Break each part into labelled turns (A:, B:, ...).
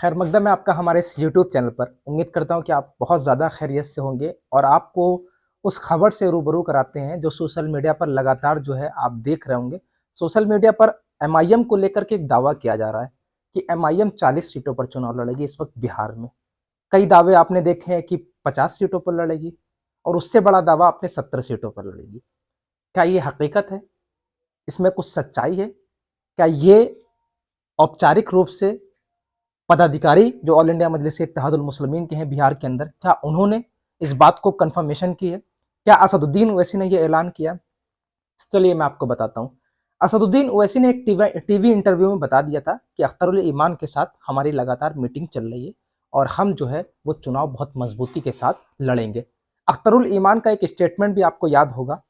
A: खैर मकदम है आपका हमारे इस यूट्यूब चैनल पर। उम्मीद करता हूँ कि आप बहुत ज़्यादा खैरियत से होंगे और आपको उस खबर से रूबरू कराते हैं जो सोशल मीडिया पर लगातार जो है आप देख रहे होंगे। सोशल मीडिया पर एमआईएम को लेकर के एक दावा किया जा रहा है कि एमआईएम 40 सीटों पर चुनाव लड़ेगी इस वक्त बिहार में। कई दावे आपने देखे हैं कि 50 सीटों पर लड़ेगी और उससे बड़ा दावा आपने 70 सीटों पर लड़ेगी। क्या ये हकीकत है? इसमें कुछ सच्चाई है? क्या ये औपचारिक रूप से पदाधिकारी जो ऑल इंडिया मजलिस इत्तेहादुल मुस्लिमीन के हैं बिहार के अंदर, क्या उन्होंने इस बात को कंफर्मेशन की है? क्या असदुद्दीन ओवैसी ने यह ऐलान किया? चलिए मैं आपको बताता हूँ। असदुद्दीन ओवैसी ने एक टीवी इंटरव्यू में बता दिया था कि अख्तरुल ईमान के साथ हमारी लगातार मीटिंग चल रही है और हम जो है वो चुनाव बहुत मजबूती के साथ लड़ेंगे। अख्तरुल ईमान का एक स्टेटमेंट भी आपको याद होगा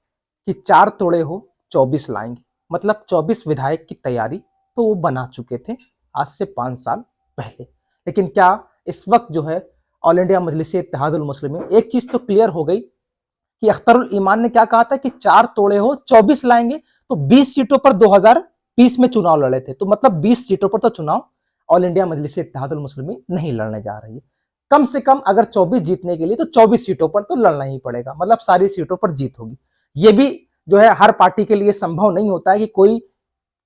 A: कि 4 तोड़े हो 24 लाएंगे, मतलब 24 विधायक की तैयारी तो वो बना चुके थे आज से 5 साल पहले। लेकिन क्या इस वक्त जो है ऑल इंडिया मजलिस इत्तेहादुल मुस्लिमीन, एक चीज तो क्लियर हो गई कि अख्तरुल ईमान ने क्या कहा था कि 4 तोड़े हो 24 लाएंगे, तो 20 सीटों पर 2020 में चुनाव लड़े थे, तो मतलब 20 सीटों पर तो चुनाव ऑल इंडिया मजलिस इत्तेहादुल मुस्लिमीन नहीं लड़ने जा रही है। कम से कम अगर 24 जीतने के लिए तो 24 सीटों पर तो लड़ना ही पड़ेगा, मतलब सारी सीटों पर जीत होगी। ये भी जो है हर पार्टी के लिए संभव नहीं होता है कि कोई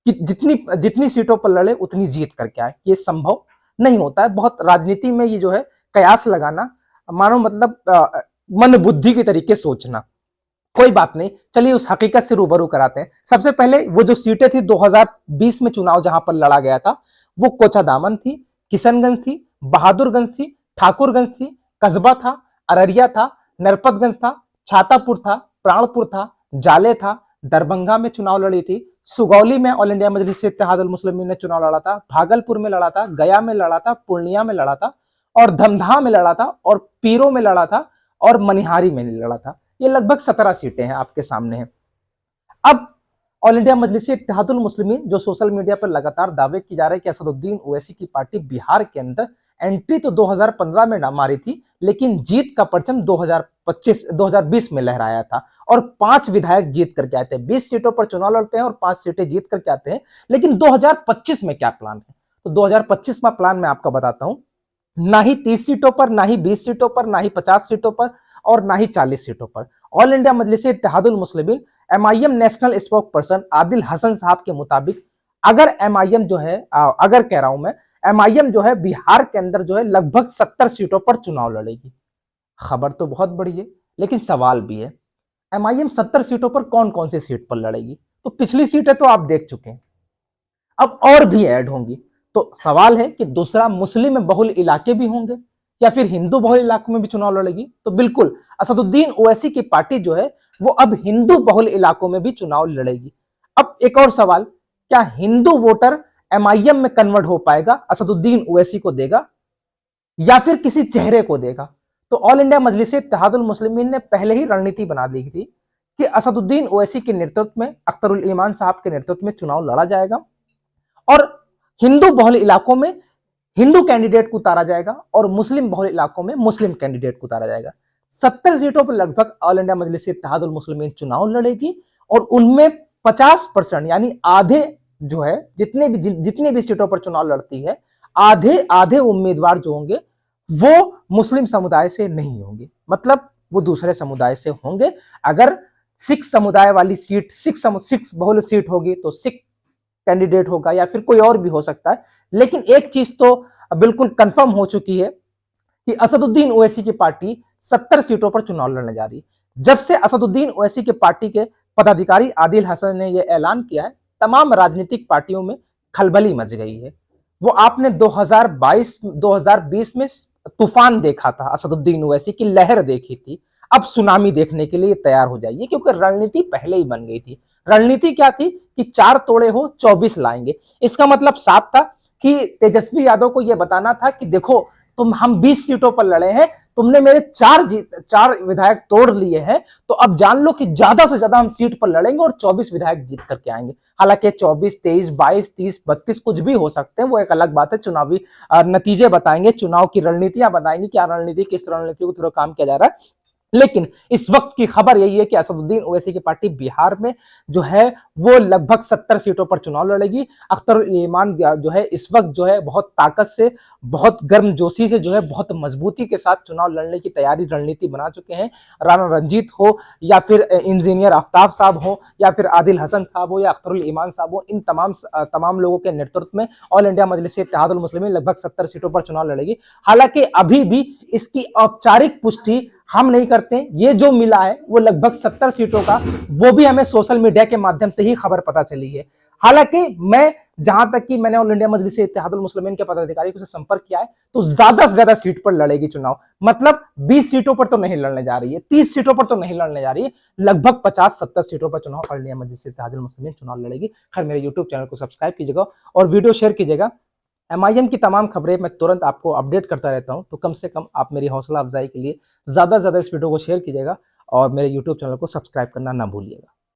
A: कि जितनी जितनी सीटों पर लड़े उतनी जीत करके आए, ये संभव नहीं होता है। बहुत राजनीति में ये जो है कयास लगाना, मानो मतलब मन बुद्धि के तरीके सोचना। कोई बात नहीं, चलिए उस हकीकत से रूबरू कराते हैं। सबसे पहले वो जो सीटें थी 2020 में चुनाव जहां पर लड़ा गया था, वो कोचादामन थी, किशनगंज थी, बहादुरगंज थी, ठाकुरगंज थी, कस्बा था, अररिया था, नरपतगंज था, छातापुर था, प्राणपुर था, जाले था, दरभंगा में चुनाव लड़ी थी, सुगौली में ऑल इंडिया मजलिस इत्तेहादुल मुस्लिमीन ने चुनाव लड़ा था, भागलपुर में लड़ा था, गया में लड़ा था, पूर्णिया में लड़ा था और धमधा में लड़ा था और पीरो में लड़ा था और मनिहारी में नहीं लड़ा था। ये लगभग 17 सीटें हैं आपके सामने हैं। अब ऑल इंडिया मजलिस इत्तेहादुल मुस्लिमीन जो सोशल मीडिया पर लगातार दावे की जा रहे हैं कि असदुद्दीन ओवैसी की पार्टी बिहार के अंदर एंट्री तो 2015 में मारी थी, लेकिन जीत का परचम 2020 में लहराया था और 5 विधायक जीत करके आए थे। 20 सीटों पर चुनाव लड़ते हैं और 5 सीटें जीत करके आते हैं। लेकिन 2025 में क्या प्लान है? तो 2025 का प्लान मैं आपको बताता हूं। ना ही 30 सीटों पर, ना ही 20 सीटों पर, ना ही 50 सीटों पर और ना ही 40 सीटों पर। All India Majlis Ittehadul Muslimeen MIM national spokesperson Adil Hasan sahab के मुताबिक अगर एमआईएम जो है अगर कह रहा हूं मैं, एमआईएम जो है बिहार के अंदर जो है लगभग 70 सीटों पर चुनाव लड़ेगी। खबर तो बहुत बड़ी है, लेकिन सवाल भी है। एमआईएम 70 सीटों पर कौन कौन सी सीट पर लड़ेगी? तो पिछली सीटें तो आप देख चुके हैं, अब और भी ऐड होंगी। तो सवाल है कि दूसरा मुस्लिम बहुल इलाके भी होंगे या फिर हिंदू बहुल इलाकों में भी चुनाव लड़ेगी? तो बिल्कुल असदुद्दीन ओवैसी की पार्टी जो है वो अब हिंदू बहुल इलाकों में भी चुनाव लड़ेगी। अब एक और सवाल, क्या हिंदू वोटर एमआईएम में कन्वर्ट हो पाएगा, असदुद्दीन ओवैसी को देगा या फिर किसी चेहरे को देगा? तो ऑल इंडिया मजलिस इत्तेहादुल मुस्लिमीन ने पहले ही रणनीति बना ली थी कि असदुद्दीन ओवैसी के नेतृत्व में, अख्तरुल ईमान साहब के नेतृत्व में चुनाव लड़ा जाएगा और हिंदू बहुल इलाकों में हिंदू कैंडिडेट को उतारा जाएगा और मुस्लिम बहुल इलाकों में मुस्लिम कैंडिडेट को उतारा जाएगा। 70 सीटों पर लगभग ऑल इंडिया मजलिस इत्तेहादुल मुस्लिमीन चुनाव लड़ेगी और उनमें 50% यानी आधे जो है जितनी भी सीटों पर चुनाव लड़ती है, आधे आधे उम्मीदवार जो होंगे वो मुस्लिम समुदाय से नहीं होंगे, मतलब वो दूसरे समुदाय से होंगे। अगर सिख समुदाय वाली सीट, सिख बहुल सीट होगी तो सिख कैंडिडेट होगा या फिर कोई और भी हो सकता है। लेकिन एक चीज तो बिल्कुल कंफर्म हो चुकी है कि असदुद्दीन ओवैसी की पार्टी 70 सीटों पर चुनाव लड़ने जा रही है। जब से असदुद्दीन ओवैसी की पार्टी के पदाधिकारी आदिल हसन ने यह ऐलान किया है, तमाम राजनीतिक पार्टियों में खलबली मच गई है। वो आपने 2020 में तूफान देखा था, असदुद्दीन ओवैसी की लहर देखी थी। अब सुनामी देखने के लिए तैयार हो जाइए, क्योंकि रणनीति पहले ही बन गई थी। रणनीति क्या थी कि 4 तोड़े हो 24 लाएंगे। इसका मतलब साफ था कि तेजस्वी यादव को यह बताना था कि देखो हम 20 सीटों पर लड़े हैं, तुमने मेरे 4 विधायक तोड़ लिए हैं, तो अब जान लो कि ज्यादा से ज्यादा हम सीट पर लड़ेंगे और 24 विधायक जीत करके आएंगे। हालांकि 24, 23, 22, 30, 32 कुछ भी हो सकते हैं, वो एक अलग बात है। चुनावी नतीजे बताएंगे, चुनाव की रणनीतियां बताएंगी, क्या रणनीति, किस रणनीति को थोड़ा काम किया जा रहा है। लेकिन इस वक्त की खबर यही है कि असदुद्दीन ओवैसी की पार्टी बिहार में जो है वो लगभग 70 सीटों पर चुनाव लड़ेगी। अख्तर ईमान जो है इस वक्त जो है बहुत ताकत से, बहुत गर्मजोशी से जो है बहुत मजबूती के साथ चुनाव लड़ने की तैयारी रणनीति बना चुके हैं। राणा रंजीत हो या फिर इंजीनियर आफ्ताब साहब हो या फिर आदिल हसन साहब हो या अख्तरुल ईमान साहब हो, इन तमाम लोगों के नेतृत्व में ऑल इंडिया मजलिस इत्तेहादुल मुस्लिमीन लगभग 70 सीटों पर चुनाव लड़ेगी। हालांकि अभी भी इसकी औपचारिक पुष्टि हम नहीं करते। ये जो मिला है वो लगभग 70 सीटों का, वो भी हमें सोशल मीडिया के माध्यम से ही खबर पता चली है। हालांकि मैं जहां तक कि मैंने ऑल इंडिया मजलिस इत्तेहादुल मुस्लिमीन के पदाधिकारी से संपर्क किया है तो ज्यादा से ज्यादा सीट पर लड़ेगी चुनाव। मतलब 20 सीटों पर तो नहीं लड़ने जा रही है, 30 सीटों पर तो नहीं लड़ने जा रही है, लगभग 50-70 सीटों पर चुनाव ऑल इंडिया मजलिस इत्तेहादुल मुस्लिमीन चुनाव लड़ेगी। खैर, मेरे यूट्यूब चैनल को सब्सक्राइब कीजिएगा और वीडियो शेयर कीजिएगा। MIM की तमाम खबरें मैं तुरंत आपको अपडेट करता रहता हूं, तो कम से कम आप मेरी हौसला अफजाई के लिए ज्यादा से ज्यादा इस वीडियो को शेयर कीजिएगा और मेरे यूट्यूब चैनल को सब्सक्राइब करना ना भूलिएगा।